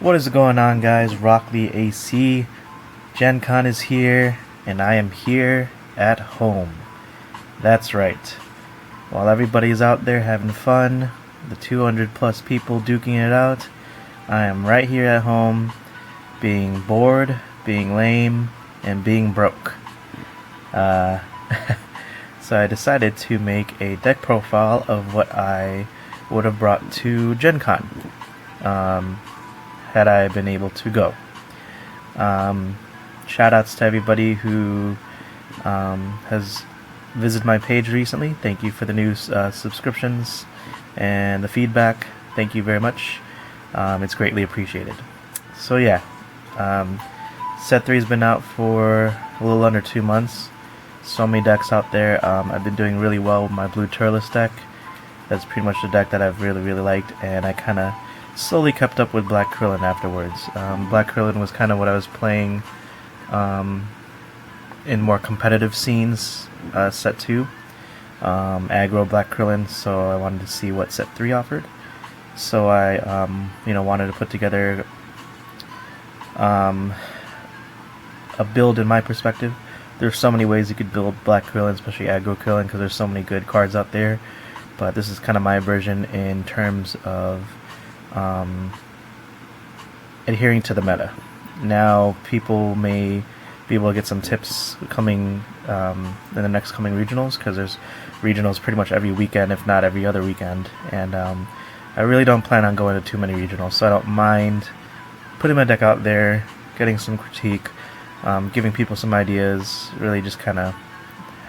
What is going on, guys? Rockley AC. Gencon is here, and I am here at home. That's right. While everybody's out there having fun, the 200 plus people duking it out, I am right here at home, being bored, being lame, and being broke. So I decided to make a deck profile of what I would have brought to Gencon. Had I been able to go. Shout outs to everybody who has visited my page recently. Thank you for the new subscriptions and the feedback. Thank you very much. It's greatly appreciated. So yeah, set 3 has been out for a little under 2 months. So many decks out there. I've been doing really well with my blue Turles deck. That's pretty much the deck that I've really liked, and I kind of slowly kept up with Black Krillin afterwards. Black Krillin was kind of what I was playing in more competitive scenes, set 2. Aggro Black Krillin, so I wanted to see what set 3 offered. So I wanted to put together a build in my perspective. There's so many ways you could build Black Krillin, especially Aggro Krillin, because there's so many good cards out there. But this is kind of my version in terms of adhering to the meta. Now people may be able to get some tips coming in the next coming regionals, because there's regionals pretty much every weekend, if not every other weekend, and I really don't plan on going to too many regionals, so I don't mind putting my deck out there, getting some critique, giving people some ideas, really just kind of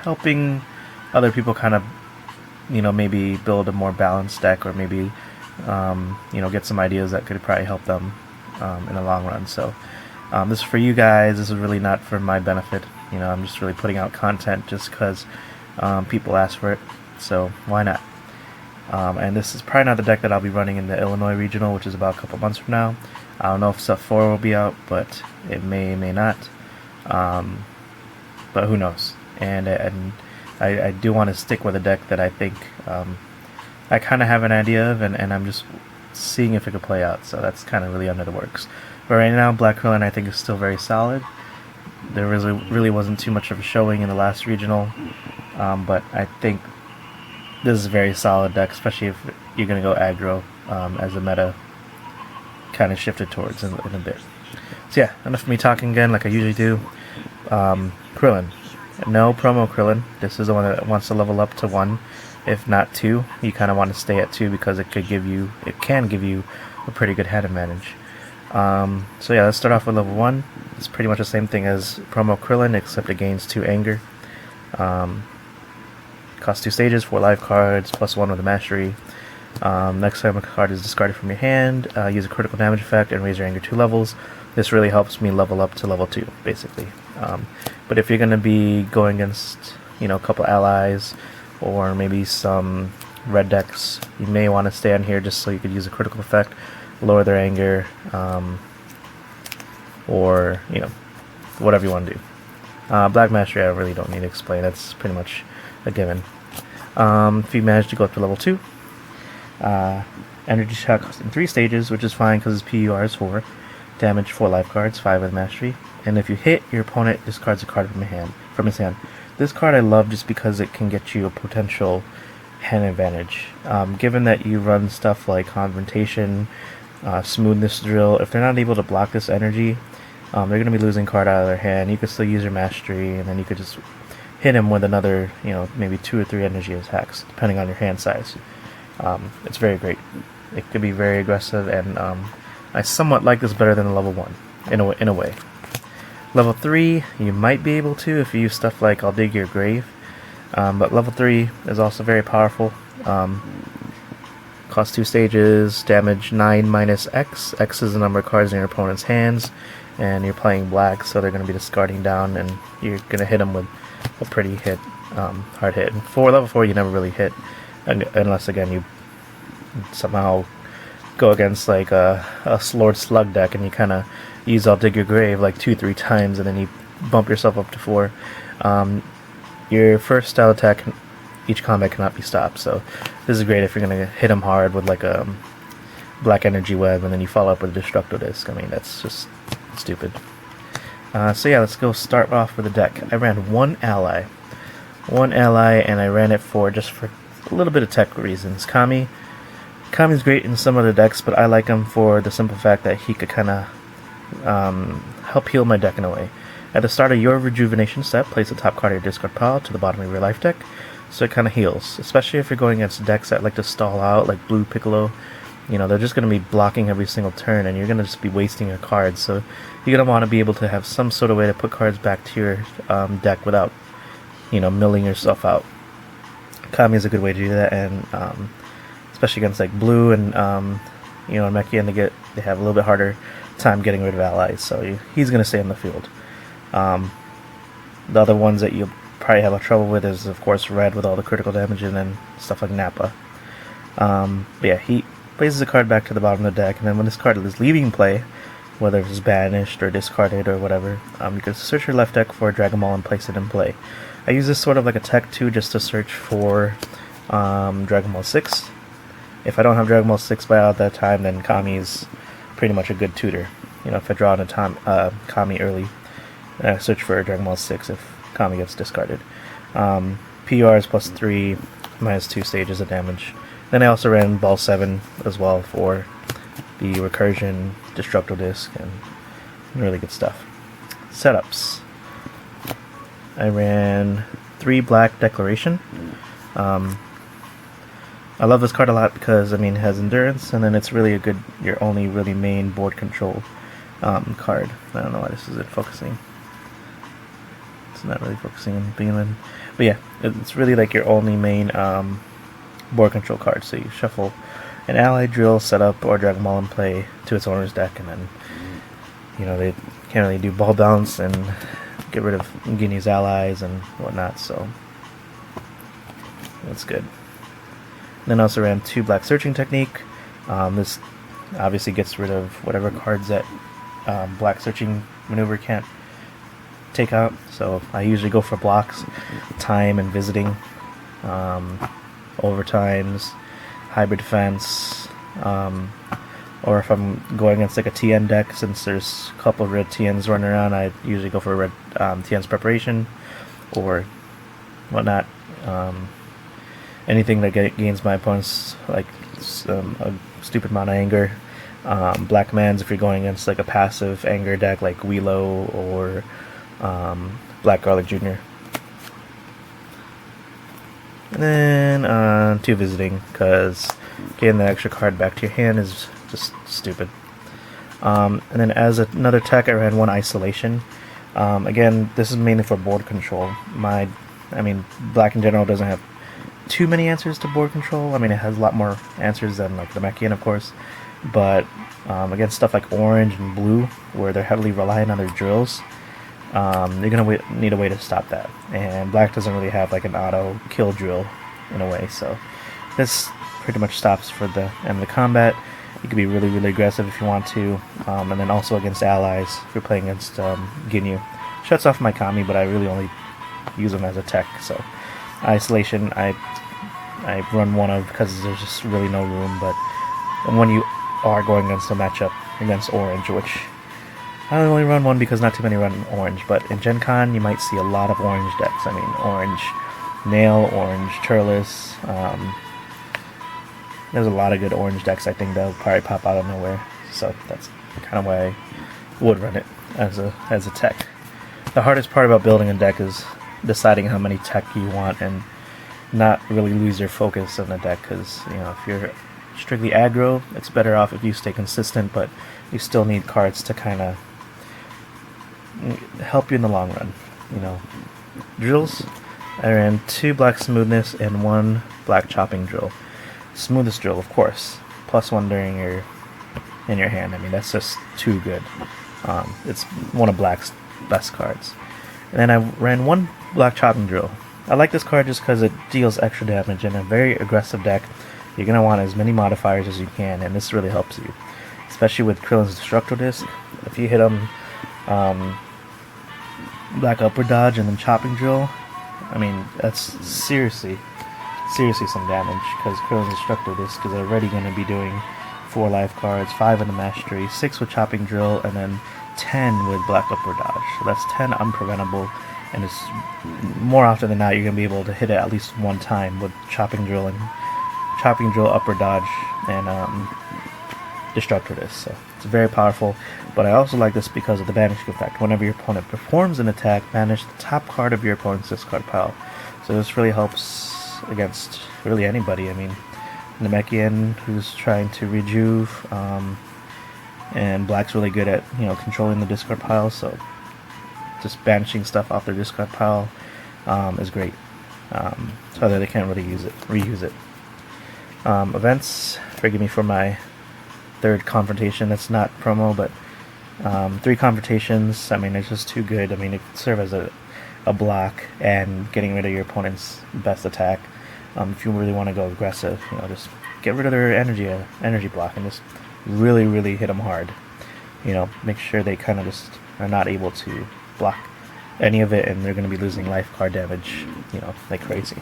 helping other people kind of maybe build a more balanced deck, or maybe get some ideas that could probably help them in the long run. So this is for you guys. This is really not for my benefit. I'm just really putting out content just because people ask for it, so why not? And this is probably not the deck that I'll be running in the Illinois regional, which is about a couple months from now. I don't know if set 4 will be out, but it may not. But who knows? And I do want to stick with a deck that I think I kind of have an idea of, and I'm just seeing if it could play out. So that's kind of really under the works. But right now, Black Krillin I think is still very solid. There really wasn't too much of a showing in the last regional, but I think this is a very solid deck, especially if you're going to go aggro as the meta kind of shifted towards in a bit. So yeah, enough of me talking again like I usually do. Krillin. No promo Krillin. This is the one that wants to level up to 1, if not 2. You kind of want to stay at 2 because it can give you a pretty good hand advantage. So yeah, let's start off with level 1. It's pretty much the same thing as promo Krillin, except it gains 2 anger. Costs 2 stages, 4 life cards, +1 with a mastery. Next time a card is discarded from your hand, use a critical damage effect and raise your anger 2 levels. This really helps me level up to level 2, basically. But if you're going to be going against, a couple allies, or maybe some red decks, you may want to stay on here just so you could use a critical effect, lower their anger, or, whatever you want to do. Black Mastery I really don't need to explain, that's pretty much a given. If you manage to go up to level 2, energy shot costs in 3 stages, which is fine because his PUR is 4. Damage 4 life cards, 5 with mastery. And if you hit, your opponent discards a card from his hand. This card I love just because it can get you a potential hand advantage. Given that you run stuff like Confrontation, Smoothness Drill, if they're not able to block this energy, they're going to be losing card out of their hand. You could still use your mastery, and then you could just hit him with another, maybe 2 or 3 energy attacks, depending on your hand size. It's very great. It could be very aggressive, and I somewhat like this better than level 1, in a way. Level 3, you might be able to if you use stuff like I'll Dig Your Grave, but level 3 is also very powerful. Costs 2 stages, damage 9 minus X. X is the number of cards in your opponent's hands, and you're playing black, so they're going to be discarding down, and you're going to hit them with a pretty hard hit. And for level 4, you never really hit, unless again you somehow go against like a Lord Slug deck and you kind of use I'll Dig Your Grave like 2-3 times, and then you bump yourself up to 4. Your first style attack, each combat cannot be stopped, so this is great if you're going to hit him hard with like a Black Energy Web, and then you follow up with a Destructo Disc. I mean, that's just stupid. So yeah, let's go start off with the deck. I ran one ally, and I ran it for a little bit of tech reasons. Kami's great in some of the decks, but I like him for the simple fact that he could kind of help heal my deck in a way. At the start of your rejuvenation step, place the top card of your discard pile to the bottom of your life deck, so it kind of heals, especially if you're going against decks that like to stall out, like Blue Piccolo. You know, they're just going to be blocking every single turn, and you're going to just be wasting your cards, so you're going to want to be able to have some sort of way to put cards back to your deck without, you know, milling yourself out. Kami is a good way to do that, and especially against like Blue and, you know, Mechian, they have a little bit harder time getting rid of allies, so he's going to stay in the field. The other ones that you'll probably have trouble with is, of course, Red with all the critical damage, and then stuff like Nappa. But yeah, he places a card back to the bottom of the deck, and then when this card is leaving play, whether it's banished or discarded or whatever, you can search your left deck for a Dragon Ball and place it in play. I use this sort of like a tech too, just to search for Dragon Ball 6. If I don't have Dragon Ball 6 by that time, then Kami's pretty much a good tutor. You know, if I draw in a Kami early, search for Dragon Ball 6 if Kami gets discarded. PR is +3, -2 stages of damage. Then I also ran Ball 7 as well for the Recursion, Destructo Disc, and really good stuff. Setups. I ran 3 Black Declaration. I love this card a lot because, I mean, it has Endurance, and then it's really a good, your only really main board control card. I don't know why this isn't focusing. It's not really focusing on being, but yeah, it's really like your only main board control card. So you shuffle an ally, drill, setup, or Dragon Ball in play to its owner's deck, and then, you know, they can't really do ball bounce and get rid of Guinea's allies and whatnot, so that's good. Then I also ran 2 Black Searching Technique. This obviously gets rid of whatever cards that Black Searching Maneuver can't take out, so I usually go for blocks, time and visiting, overtimes, hybrid defense, or if I'm going against like a TN deck, since there's a couple of red TNs running around, I usually go for red TN's preparation or whatnot. Anything that gains my opponents like a stupid amount of anger. Black Mans if you're going against like a passive anger deck like Wheelo or Black Garlic Jr. And then 2 visiting, because getting the extra card back to your hand is just stupid. And then as another tech, I ran 1 Isolation. Again, this is mainly for board control. I mean, Black in general doesn't have too many answers to board control. I mean, it has a lot more answers than like the Mechian, of course, but against stuff like Orange and Blue, where they're heavily reliant on their drills, you're gonna need a way to stop that. And Black doesn't really have like an auto kill drill in a way, so this pretty much stops for the end of the combat. You can be really, really aggressive if you want to, and then also against allies if you're playing against Ginyu. Shuts off my Kami, but I really only use them as a tech. So Isolation, I run 1 of because there's just really no room. But when you are going against a matchup against Orange, which I only run 1 because not too many run Orange, but in Gencon you might see a lot of Orange decks. I mean, Orange Nail, Orange Turles. There's a lot of good Orange decks. I think they'll probably pop out of nowhere. So that's kind of why I would run it as a tech. The hardest part about building a deck is deciding how many tech you want and not really lose your focus on the deck, because, you know, if you're strictly aggro, it's better off if you stay consistent, but you still need cards to kind of help you in the long run. You know, drills, I ran 2 Black Smoothness and 1 Black Chopping Drill. Smoothest Drill, of course, +1 during in your hand. I mean, that's just too good. It's one of Black's best cards. And then I ran 1 Black Chopping Drill. I like this card just because it deals extra damage. In a very aggressive deck, you're going to want as many modifiers as you can, and this really helps you. Especially with Krillin's Destructo Disc. If you hit him Black Upward Dodge and then Chopping Drill, I mean, that's seriously some damage, because Krillin's Destructo Disc is already going to be doing 4 life cards, 5 in the mastery, 6 with chopping drill, and then 10 with black upward dodge. So that's 10 unpreventable, and it's more often than not you're gonna be able to hit it at least one time with chopping drill, upward dodge, and destructor disc. So it's very powerful. But I also like this because of the banishing effect. Whenever your opponent performs an attack, banish the top card of your opponent's discard pile. So this really helps against really anybody. I mean, Namekian, who's trying to rejuve, and Black's really good at controlling the discard pile. So just banishing stuff off their discard pile is great. So that they can't really reuse it. Events, forgive me for my third confrontation. That's not promo, but 3 confrontations. I mean, it's just too good. I mean, it could serve as a block and getting rid of your opponent's best attack. If you really want to go aggressive, just get rid of their energy block and just really hit them hard. Make sure they kind of just are not able to block any of it, and they're going to be losing life card damage, like crazy.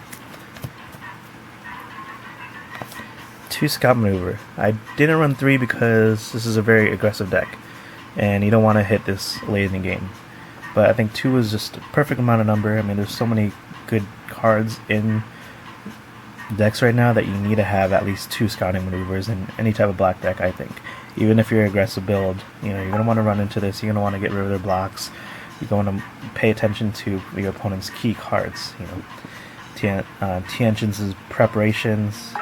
2 Scout Maneuver. I didn't run 3 because this is a very aggressive deck, and you don't want to hit this late in the game. But I think 2 is just a perfect amount of number. I mean, there's so many good cards in decks right now that you need to have at least 2 Scouting Maneuvers in any type of black deck, I think. Even if you're an aggressive build, you're going to want to run into this. You're going to want to get rid of their blocks. You're going to pay attention to your opponent's key cards. Tianjin's preparations,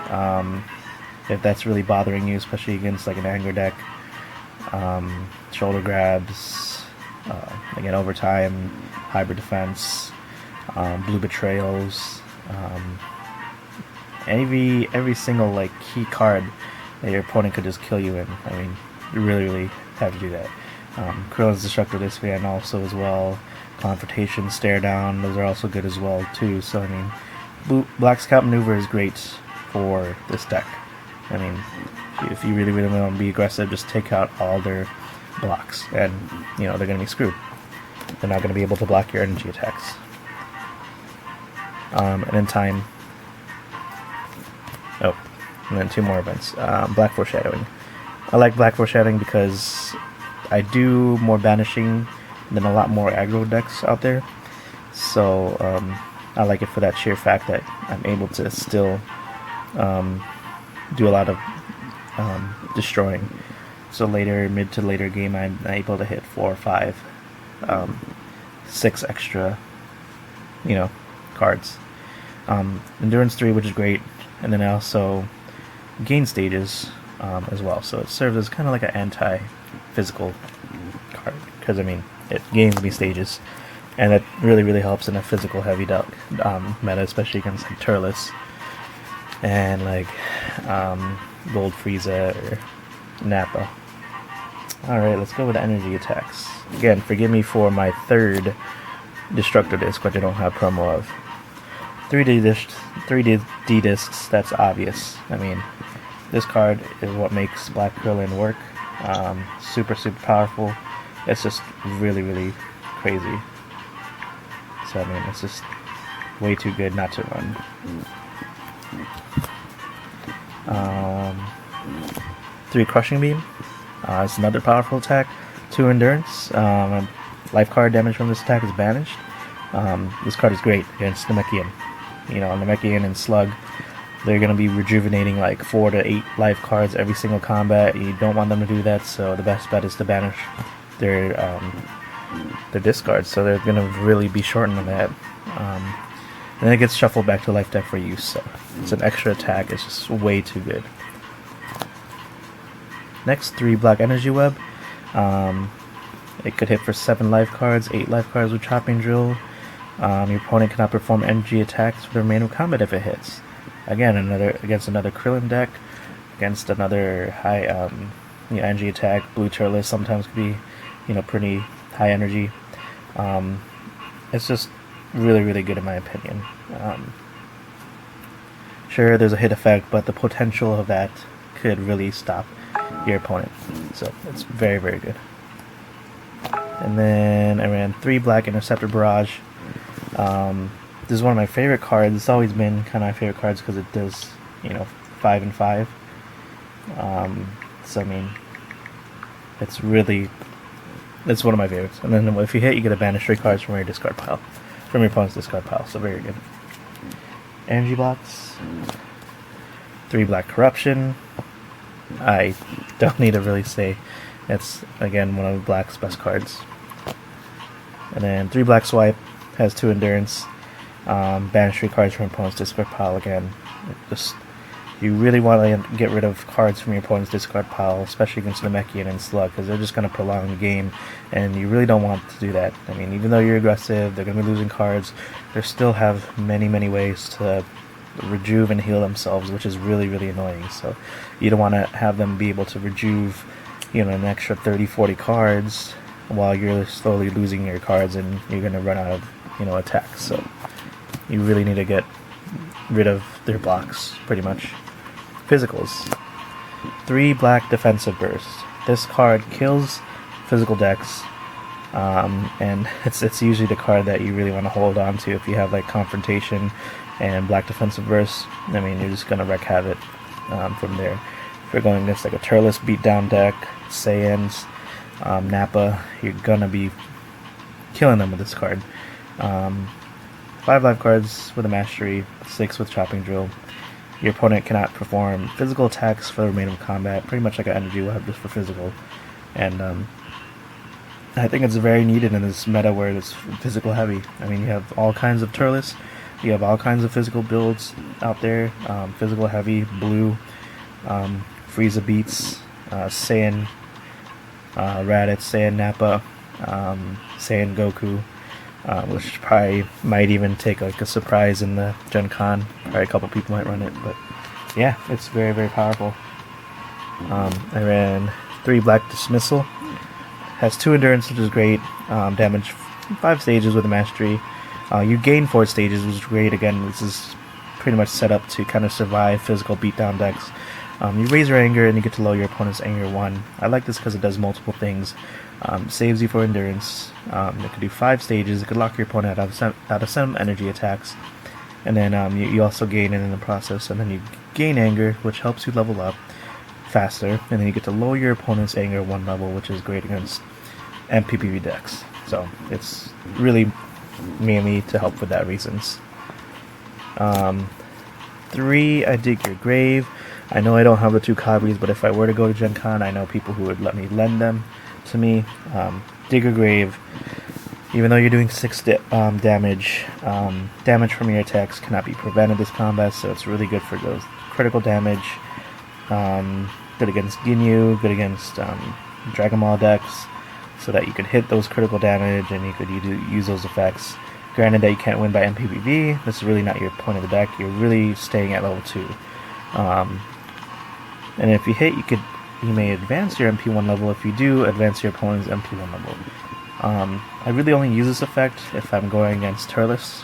if that's really bothering you, especially against like an anger deck. Shoulder grabs, again, overtime, hybrid defense, blue betrayals, every single like key card that your opponent could just kill you in. I mean, you really have to do that. Krillin's Destructor Disc fan also as well. Confrontation, Stare Down, those are also good as well too. So I mean, Black Scout Maneuver is great for this deck. I mean, if you really want to be aggressive, just take out all their blocks, and they're going to be screwed. They're not going to be able to block your energy attacks. And in time, and then 2 more events. Black Foreshadowing. I like Black Foreshadowing because I do more banishing than a lot more aggro decks out there. So I like it for that sheer fact that I'm able to still do a lot of destroying. So mid to later game, I'm able to hit 4 or 5, 6 extra, cards. Endurance 3, which is great, and then I also gain stages as well. So it serves as kind of like an anti-physical card, because I mean, it gains me stages, and it really helps in a physical heavy deck meta, especially against like Turles and like Gold Frieza or Nappa. Alright, let's go with energy attacks. Again, forgive me for my third Destructor Disc, which I don't have promo of. 3D discs, that's obvious. I mean, this card is what makes Black Krillin work. Super powerful. It's just really crazy. So I mean, it's just way too good not to run. 3 Crushing Beam. It's another powerful attack. 2 Endurance. Life card damage from this attack is banished. This card is great against Namekian. Namekian and Slug, they're going to be rejuvenating like 4 to 8 life cards every single combat. You don't want them to do that, so the best bet is to banish their discards. So they're going to really be shortened on that. And then it gets shuffled back to life deck for use. So it's an extra attack. It's just way too good. Next, 3 Black Energy Web. It could hit for 7 life cards, 8 life cards with Chopping Drill. Your opponent cannot perform energy attacks for the remainder of combat if it hits. Again, against another Krillin deck, against another high energy attack. Blue Turles sometimes could be, pretty high energy. It's just really good in my opinion. Sure, there's a hit effect, but the potential of that could really stop your opponent. So it's very good. And then I ran 3 Black Interceptor Barrage. This is one of my favorite cards. It's always been kind of my favorite cards because it does, 5 and 5. I mean, it's one of my favorites. And then if you hit, you get to banish 3 cards from your discard pile, from your opponent's discard pile. So very good. Energy blocks. 3 black corruption. I don't need to really say. It's again one of black's best cards. And then 3 black swipe, has 2 endurance. Banish 3 cards from your opponent's discard pile again. You really want to get rid of cards from your opponent's discard pile, especially against Namekian and Slug, because they're just going to prolong the game, and you really don't want to do that. I mean, even though you're aggressive, they're going to be losing cards. They still have many, many ways to rejuve and heal themselves, which is really, really annoying. So you don't want to have them be able to rejuve, an extra 30, 40 cards while you're slowly losing your cards and you're going to run out of, attacks. So you really need to get rid of their blocks, pretty much. Physicals. 3 black defensive burst. This card kills physical decks, and it's usually the card that you really want to hold on to if you have like confrontation and black defensive burst. I mean, you're just gonna wreak havoc from there. If you're going against like a Turles beatdown deck, Saiyans, Nappa, you're gonna be killing them with this card. 5 live cards with a mastery, 6 with chopping drill. Your opponent cannot perform physical attacks for the remainder of combat, pretty much like an energy web just for physical. And I think it's very needed in this meta where it's physical heavy. I mean, you have all kinds of Turles, you have all kinds of physical builds out there, physical heavy, blue, Frieza Beats, Saiyan Raditz, Saiyan Nappa, Saiyan Goku, which probably might even take like a surprise in the Gencon. Probably a couple people might run it, but yeah, it's very, very powerful. I ran 3 black dismissal. Has 2 endurance, which is great. Damage 5 stages with a mastery. You gain 4 stages, which is great. Again, this is pretty much set up to kind of survive physical beatdown decks. You raise your anger and you get to lower your opponent's anger 1. I like this because it does multiple things. Saves you for endurance. It could do 5 stages. It could lock your opponent out of some energy attacks. And then you also gain it in the process. And then you gain anger, which helps you level up faster. And then you get to lower your opponent's anger 1 level, which is great against MPPV decks. So it's really mainly to help for that reasons. 3, I dig your grave. I know I don't have the 2 copies, but if I were to go to Gen Con, I know people who would let me lend them to me. Digger Grave, even though you're doing 6 damage, damage from your attacks cannot be prevented this combat, so it's really good for those critical damage. Good against Ginyu, good against Dragon Ball decks, so that you could hit those critical damage and you could use those effects. Granted that you can't win by MPPV, this is really not your point of the deck, you're really staying at level 2. And if you hit, you may advance your MP1 level. If you do, advance your opponent's MP1 level. I really only use this effect if I'm going against Turles,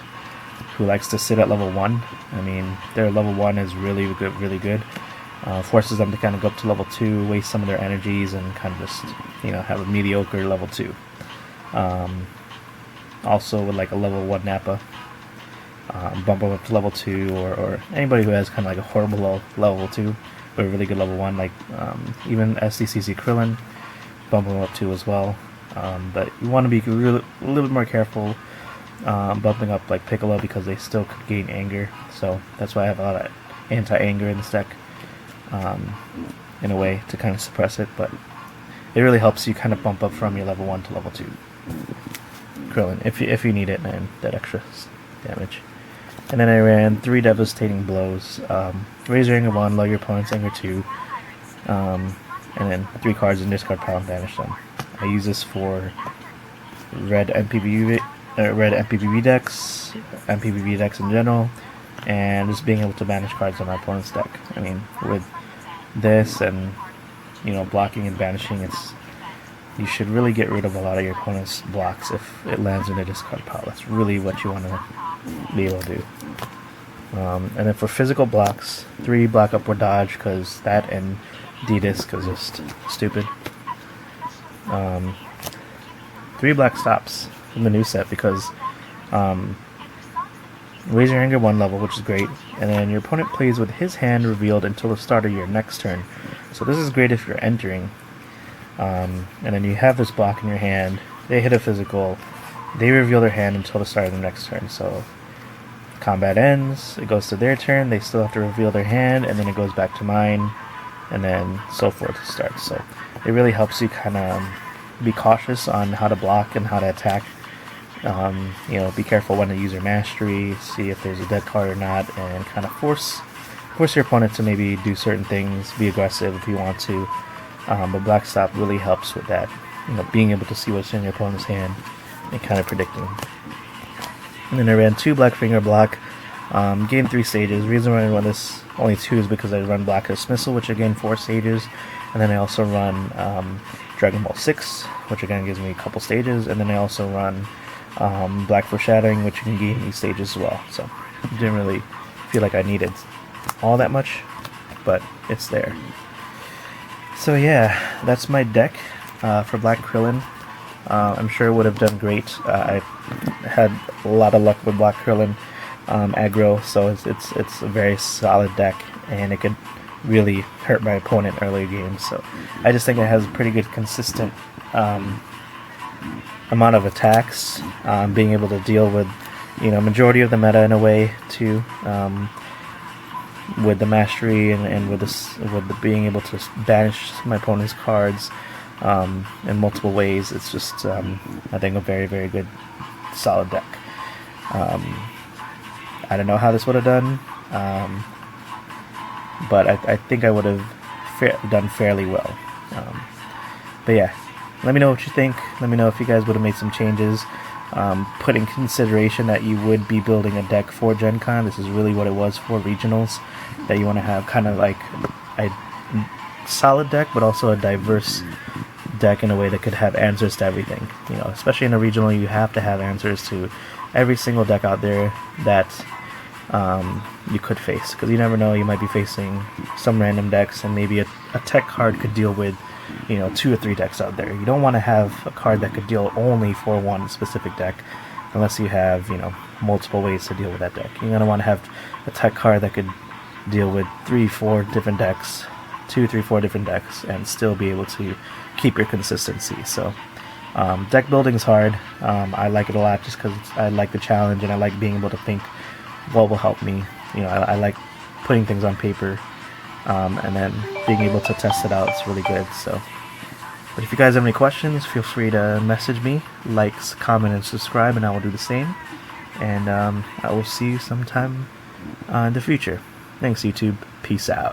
who likes to sit at level 1. I mean, their level 1 is really good. Forces them to kind of go up to level 2, waste some of their energies, and kind of just, have a mediocre level 2. Also with like a level 1 Nappa, bump them up to level 2, or anybody who has kind of like a horrible level 2, but a really good level 1, like even SDCC Krillin, bump them up 2 as well. But you want to be a little bit more careful bumping up like Piccolo, because they still could gain anger, so that's why I have a lot of anti-anger in this deck, in a way to kind of suppress it, but it really helps you kind of bump up from your level 1 to level 2. Krillin, if you need it, man, that extra damage. And then I ran 3 devastating blows. Raise your anger 1, lower your opponent's anger 2, and then 3 cards in discard pile and banish them. I use this for red MPPV decks, MPPV decks in general, and just being able to banish cards on my opponent's deck. I mean, with this and blocking and banishing, you should really get rid of a lot of your opponent's blocks if it lands in a discard pile. That's really what you want to be able to do. And then for physical blocks, 3 black upward dodge, because that and D-Disc is just stupid. 3 black stops from the new set, because raise your anger 1 level, which is great, and then your opponent plays with his hand revealed until the start of your next turn. So this is great if you're entering. And then you have this block in your hand, they hit a physical, they reveal their hand until the start of the next turn. So combat ends, it goes to their turn, they still have to reveal their hand, and then it goes back to mine, and then so forth to start. So it really helps you kind of be cautious on how to block and how to attack. You know, be careful when to use your mastery, see if there's a dead card or not, and kind of force your opponent to maybe do certain things, be aggressive if you want to. But Black Stop really helps with that, you know, being able to see what's in your opponent's hand and kind of predicting. And then I ran 2 Black Finger Block, gained 3 stages. The reason why I run this only 2 is because I run Black Dismissal, which again 4 stages, and then I also run Dragon Ball 6, which again gives me a couple stages, and then I also run Black Foreshadowing, which can gain me stages as well. So didn't really feel like I needed all that much, but it's there. So yeah, that's my deck for Black Krillin. I'm sure it would have done great. I had a lot of luck with Black Krillin aggro, so it's a very solid deck, and it could really hurt my opponent early games. So I just think it has pretty good consistent amount of attacks, being able to deal with, you know, majority of the meta in a way too, with the mastery and with the being able to banish my opponent's cards in multiple ways. It's just I think a very, very good solid deck. I don't know how this would have done, but I think I would have done fairly well. But yeah, let me know what you think. Let me know if you guys would have made some changes. Put in consideration that you would be building a deck for Gencon. This is really what it was for regionals, that you want to have kind of like a solid deck, but also a diverse deck in a way that could have answers to everything. You know, especially in a regional, you have to have answers to every single deck out there that you could face, because you never know, you might be facing some random decks, and maybe a tech card could deal with, you know, 2 or 3 decks out there. You don't want to have a card that could deal only for one specific deck, unless you have, you know, multiple ways to deal with that deck. You're going to want to have a tech card that could deal with 3-4 different decks, 2-3-4 different decks, and still be able to keep your consistency. So deck building is hard. I like it a lot just because I like the challenge, and I like being able to think what will help me. You know, I like putting things on paper, and then being able to test it out. It's really good. So, but if you guys have any questions, feel free to message me, like, comment, and subscribe, and I will do the same. And I will see you sometime in the future. Thanks, YouTube. Peace out.